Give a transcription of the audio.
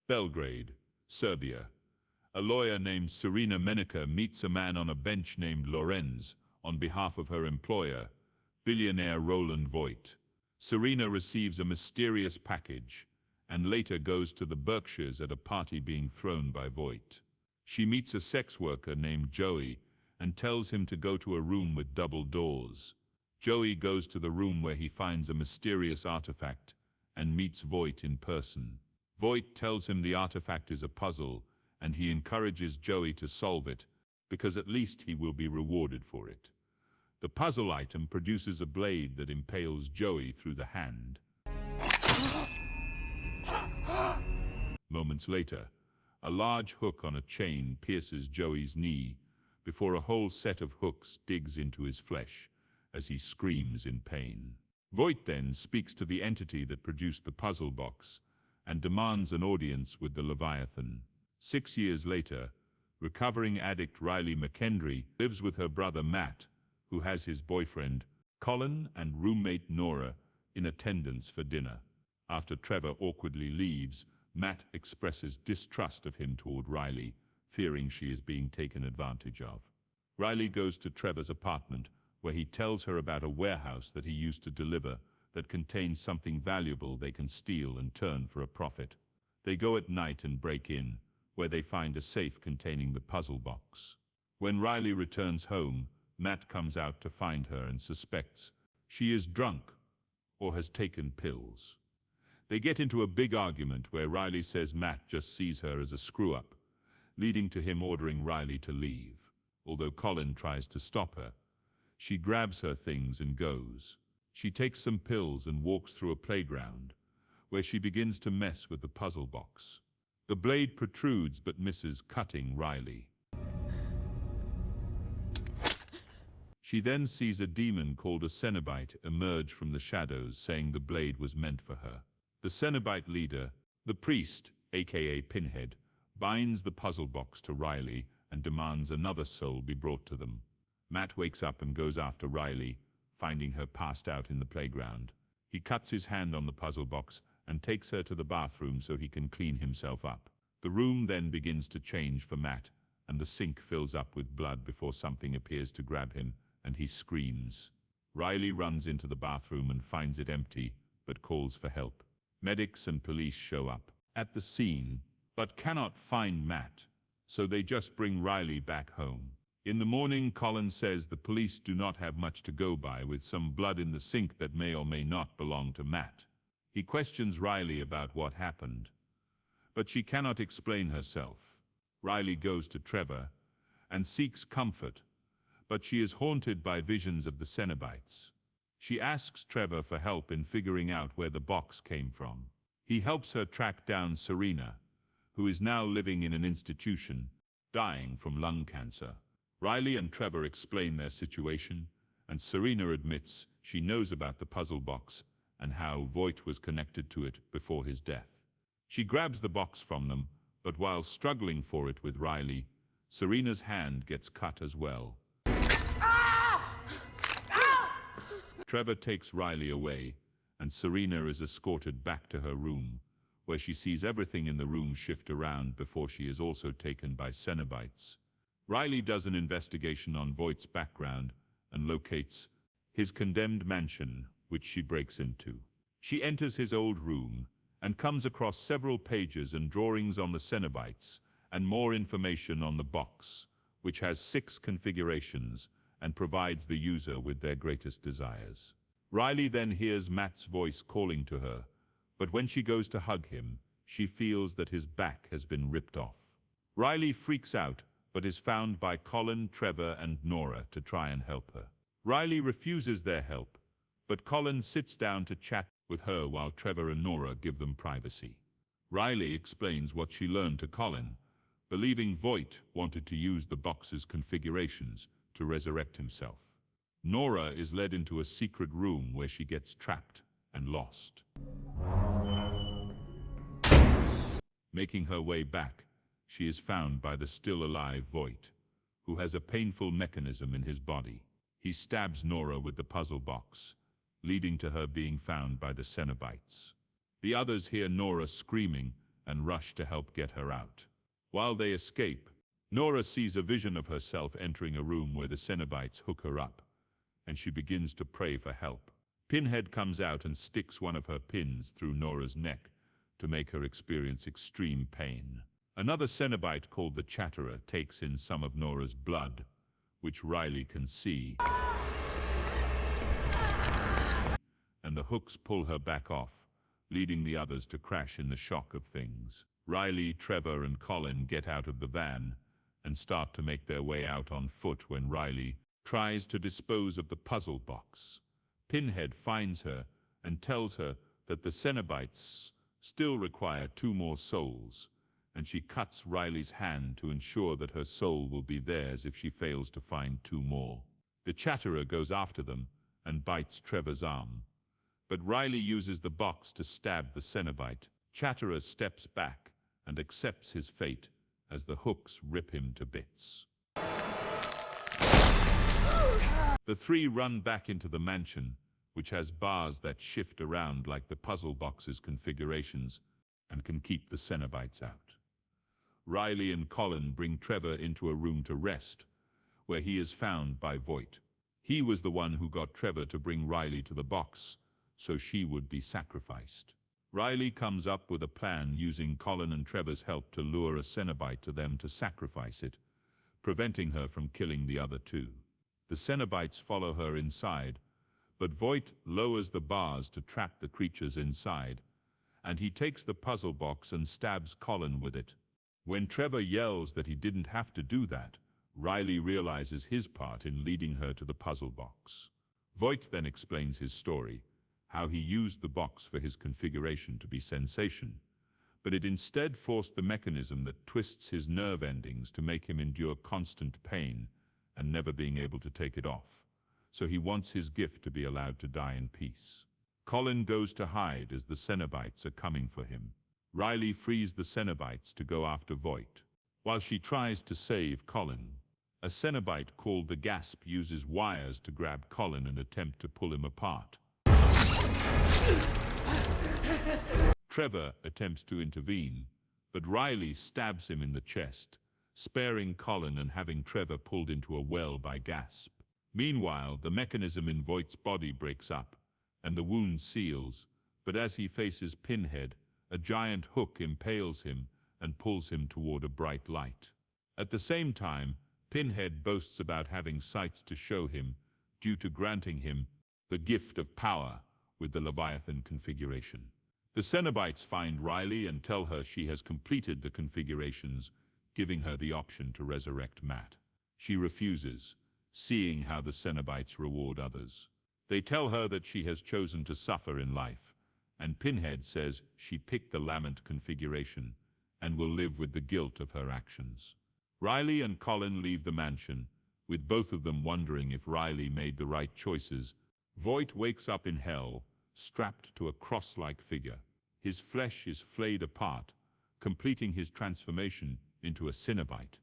Belgrade, Serbia. A lawyer named Serena Menica meets a man on a bench named Lorenz on behalf of her employer, billionaire Roland Voigt. Serena receives a mysterious package and later goes to the Berkshires at a party being thrown by Voigt. She meets a sex worker named Joey and tells him to go to a room with double doors. Joey goes to the room where he finds a mysterious artifact and meets Voigt in person. Voigt tells him the artifact is a puzzle and he encourages Joey to solve it because at least he will be rewarded for it. The puzzle item produces a blade that impales Joey through the hand. Moments later, a large hook on a chain pierces Joey's knee before a whole set of hooks digs into his flesh as he screams in pain. Voigt then speaks to the entity that produced the puzzle box and demands an audience with the Leviathan. 6 years later, recovering addict Riley McKendry lives with her brother Matt, who has his boyfriend, Colin, and roommate Nora in attendance for dinner. After Trevor awkwardly leaves, Matt expresses distrust of him toward Riley, fearing she is being taken advantage of. Riley goes to Trevor's apartment, where he tells her about a warehouse that he used to deliver that contains something valuable they can steal and turn for a profit. They go at night and break in, where they find a safe containing the puzzle box. When Riley returns home, Matt comes out to find her and suspects she is drunk or has taken pills. They get into a big argument where Riley says Matt just sees her as a screw-up, leading to him ordering Riley to leave. Although Colin tries to stop her, she grabs her things and goes. She takes some pills and walks through a playground, where she begins to mess with the puzzle box. The blade protrudes but misses, cutting Riley. She then sees a demon called a Cenobite emerge from the shadows, saying the blade was meant for her. The Cenobite leader, the priest, aka Pinhead, binds the puzzle box to Riley and demands another soul be brought to them. Matt wakes up and goes after Riley, finding her passed out in the playground. He cuts his hand on the puzzle box and takes her to the bathroom so he can clean himself up. The room then begins to change for Matt, and the sink fills up with blood before something appears to grab him, and he screams. Riley runs into the bathroom and finds it empty, but calls for help. Medics and police show up at the scene, but cannot find Matt, so they just bring Riley back home. In the morning, Colin says the police do not have much to go by, with some blood in the sink that may or may not belong to Matt. He questions Riley about what happened, but she cannot explain herself. Riley goes to Trevor and seeks comfort, but she is haunted by visions of the Cenobites. She asks Trevor for help in figuring out where the box came from. He helps her track down Serena, who is now living in an institution, dying from lung cancer. Riley and Trevor explain their situation, and Serena admits she knows about the puzzle box and how Voigt was connected to it before his death. She grabs the box from them, but while struggling for it with Riley, Serena's hand gets cut as well. Trevor takes Riley away, and Serena is escorted back to her room, where she sees everything in the room shift around before she is also taken by Cenobites. Riley does an investigation on Voigt's background and locates his condemned mansion, which she breaks into. She enters his old room and comes across several pages and drawings on the Cenobites and more information on the box, which has 6 configurations and provides the user with their greatest desires. Riley then hears Matt's voice calling to her, but when she goes to hug him, she feels that his back has been ripped off. Riley freaks out, but is found by Colin, Trevor, and Nora to try and help her. Riley refuses their help, but Colin sits down to chat with her while Trevor and Nora give them privacy. Riley explains what she learned to Colin, believing Voigt wanted to use the box's configurations to resurrect himself. Nora is led into a secret room where she gets trapped and lost. Making her way back, she is found by the still-alive Voigt, who has a painful mechanism in his body. He stabs Nora with the puzzle box, leading to her being found by the Cenobites. The others hear Nora screaming and rush to help get her out. While they escape, Nora sees a vision of herself entering a room where the Cenobites hook her up, and she begins to pray for help. Pinhead comes out and sticks one of her pins through Nora's neck to make her experience extreme pain. Another Cenobite called the Chatterer takes in some of Nora's blood, which Riley can see, and the hooks pull her back off, leading the others to crash in the shock of things. Riley, Trevor, and Colin get out of the van and start to make their way out on foot when Riley tries to dispose of the puzzle box. Pinhead finds her and tells her that the Cenobites still require 2 more souls, and she cuts Riley's hand to ensure that her soul will be theirs if she fails to find 2 more. The Chatterer goes after them and bites Trevor's arm, but Riley uses the box to stab the Cenobite. Chatterer steps back and accepts his fate as the hooks rip him to bits. The 3 run back into the mansion, which has bars that shift around like the puzzle box's configurations and can keep the Cenobites out. Riley and Colin bring Trevor into a room to rest, where he is found by Voight. He was the one who got Trevor to bring Riley to the box, so she would be sacrificed. Riley comes up with a plan using Colin and Trevor's help to lure a Cenobite to them to sacrifice it, preventing her from killing the other 2. The Cenobites follow her inside, but Voight lowers the bars to trap the creatures inside, and he takes the puzzle box and stabs Colin with it. When Trevor yells that he didn't have to do that, Riley realizes his part in leading her to the puzzle box. Voight then explains his story, how he used the box for his configuration to be sensation, but it instead forced the mechanism that twists his nerve endings to make him endure constant pain and never being able to take it off. So he wants his gift to be allowed to die in peace. Colin goes to hide as the Cenobites are coming for him. Riley frees the Cenobites to go after Voight. While she tries to save Colin, a Cenobite called the Gasp uses wires to grab Colin and attempt to pull him apart. Trevor attempts to intervene, but Riley stabs him in the chest, sparing Colin and having Trevor pulled into a well by Gasp. Meanwhile, the mechanism in Voight's body breaks up, and the wound seals, but as he faces Pinhead, a giant hook impales him and pulls him toward a bright light. At the same time, Pinhead boasts about having sights to show him, due to granting him the gift of power with the Leviathan configuration. The Cenobites find Riley and tell her she has completed the configurations, giving her the option to resurrect Matt. She refuses, seeing how the Cenobites reward others. They tell her that she has chosen to suffer in life, and Pinhead says she picked the Lament configuration and will live with the guilt of her actions. Riley and Colin leave the mansion, with both of them wondering if Riley made the right choices. Voight wakes up in hell, strapped to a cross-like figure. His flesh is flayed apart, completing his transformation into a Cenobite.